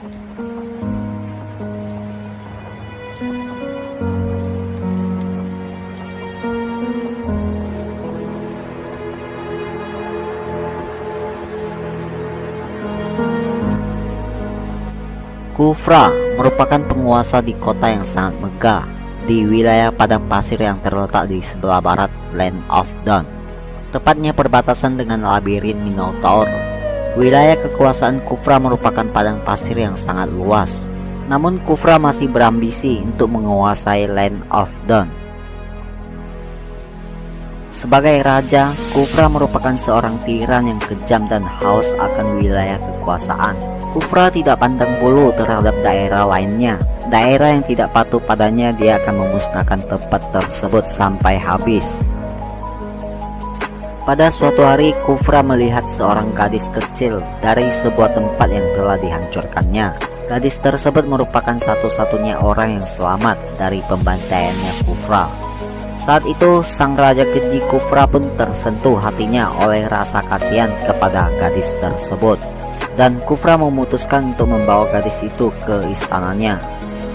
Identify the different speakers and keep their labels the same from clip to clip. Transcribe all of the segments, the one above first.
Speaker 1: Khufra merupakan penguasa di kota yang sangat megah di wilayah padang pasir yang terletak di sebelah barat Land of Dawn, tepatnya perbatasan dengan labirin Minotaur. Wilayah kekuasaan Khufra merupakan padang pasir yang sangat luas, namun Khufra masih berambisi untuk menguasai Land of Dawn. Sebagai raja, Khufra merupakan seorang tiran yang kejam dan haus akan wilayah kekuasaan. Khufra tidak pandang bulu terhadap daerah lainnya. Daerah yang tidak patuh padanya, dia akan memusnahkan tempat tersebut sampai habis. Pada suatu hari, Khufra melihat seorang gadis kecil dari sebuah tempat yang telah dihancurkannya. Gadis tersebut merupakan satu-satunya orang yang selamat dari pembantaiannya Khufra. Saat itu, sang raja keji Khufra pun tersentuh hatinya oleh rasa kasihan kepada gadis tersebut. Dan Khufra memutuskan untuk membawa gadis itu ke istananya.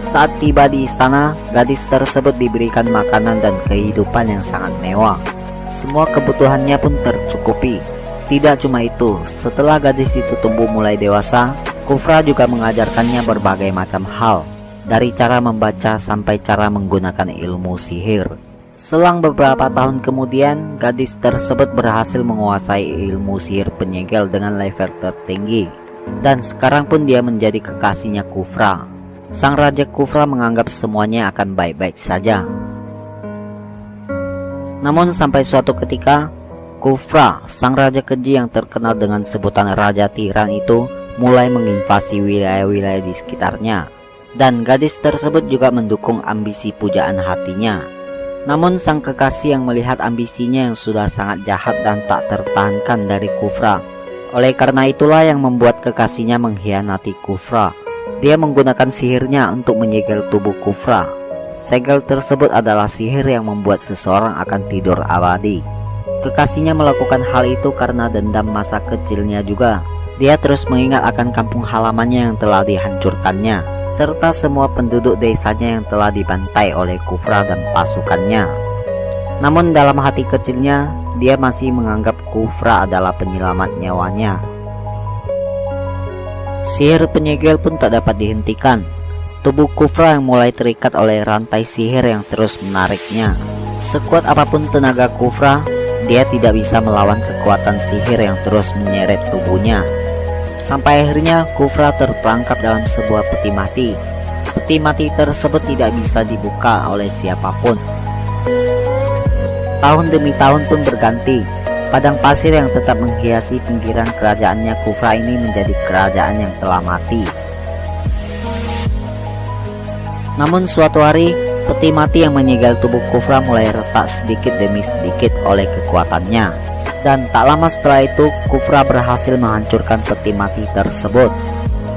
Speaker 1: Saat tiba di istana, gadis tersebut diberikan makanan dan kehidupan yang sangat mewah. Semua kebutuhannya pun tercukupi. Tidak cuma itu, setelah gadis itu tumbuh mulai dewasa, Khufra juga mengajarkannya berbagai macam hal, dari cara membaca sampai cara menggunakan ilmu sihir. Selang beberapa tahun kemudian, gadis tersebut berhasil menguasai ilmu sihir penyegel dengan level tertinggi. Dan sekarang pun dia menjadi kekasihnya Khufra. Sang Raja Khufra menganggap semuanya akan baik-baik saja. Namun sampai suatu ketika, Khufra, sang Raja keji yang terkenal dengan sebutan Raja Tiran itu, mulai menginvasi wilayah-wilayah di sekitarnya. Dan gadis tersebut juga mendukung ambisi pujaan hatinya. Namun sang kekasih yang melihat ambisinya yang sudah sangat jahat dan tak tertahankan dari Khufra. Oleh karena itulah yang membuat kekasihnya mengkhianati Khufra. Dia menggunakan sihirnya untuk menyegel tubuh Khufra. Segel tersebut adalah sihir yang membuat seseorang akan tidur abadi. Kekasihnya melakukan hal itu karena dendam masa kecilnya juga. Dia terus mengingat akan kampung halamannya yang telah dihancurkannya, serta semua penduduk desanya yang telah dibantai oleh Khufra dan pasukannya. Namun dalam hati kecilnya, dia masih menganggap Khufra adalah penyelamat nyawanya. Sihir penyegel pun tak dapat dihentikan. Tubuh Khufra yang mulai terikat oleh rantai sihir yang terus menariknya. Sekuat apapun tenaga Khufra, dia tidak bisa melawan kekuatan sihir yang terus menyeret tubuhnya. Sampai akhirnya Khufra terperangkap dalam sebuah peti mati. Peti mati tersebut tidak bisa dibuka oleh siapapun. Tahun demi tahun pun berganti. Padang pasir yang tetap menghiasi pinggiran kerajaannya Khufra ini menjadi kerajaan yang telah mati. Namun suatu hari, peti mati yang menyegel tubuh Khufra mulai retak sedikit demi sedikit oleh kekuatannya. Dan tak lama setelah itu, Khufra berhasil menghancurkan peti mati tersebut.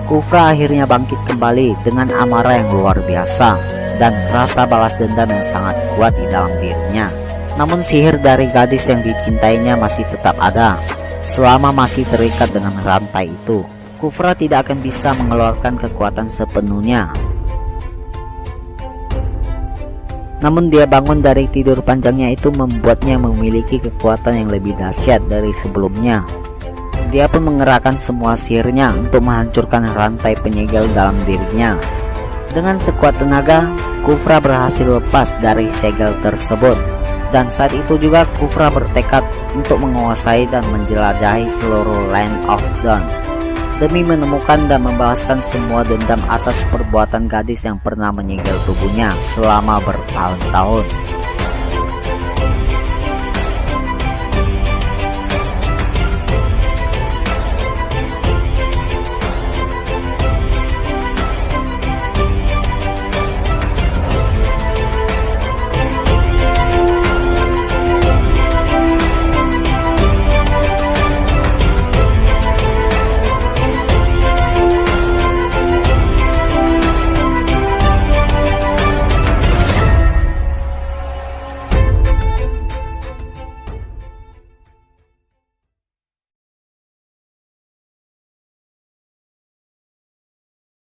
Speaker 1: Khufra akhirnya bangkit kembali dengan amarah yang luar biasa dan rasa balas dendam yang sangat kuat di dalam dirinya. Namun sihir dari gadis yang dicintainya masih tetap ada. Selama masih terikat dengan rantai itu, Khufra tidak akan bisa mengeluarkan kekuatan sepenuhnya. Namun dia bangun dari tidur panjangnya itu membuatnya memiliki kekuatan yang lebih dahsyat dari sebelumnya. Dia pun mengerahkan semua sihirnya untuk menghancurkan rantai penyegel dalam dirinya. Dengan sekuat tenaga, Khufra berhasil lepas dari segel tersebut. Dan saat itu juga Khufra bertekad untuk menguasai dan menjelajahi seluruh Land of Dawn, demi menemukan dan membalaskan semua dendam atas perbuatan gadis yang pernah menyegel tubuhnya selama bertahun-tahun.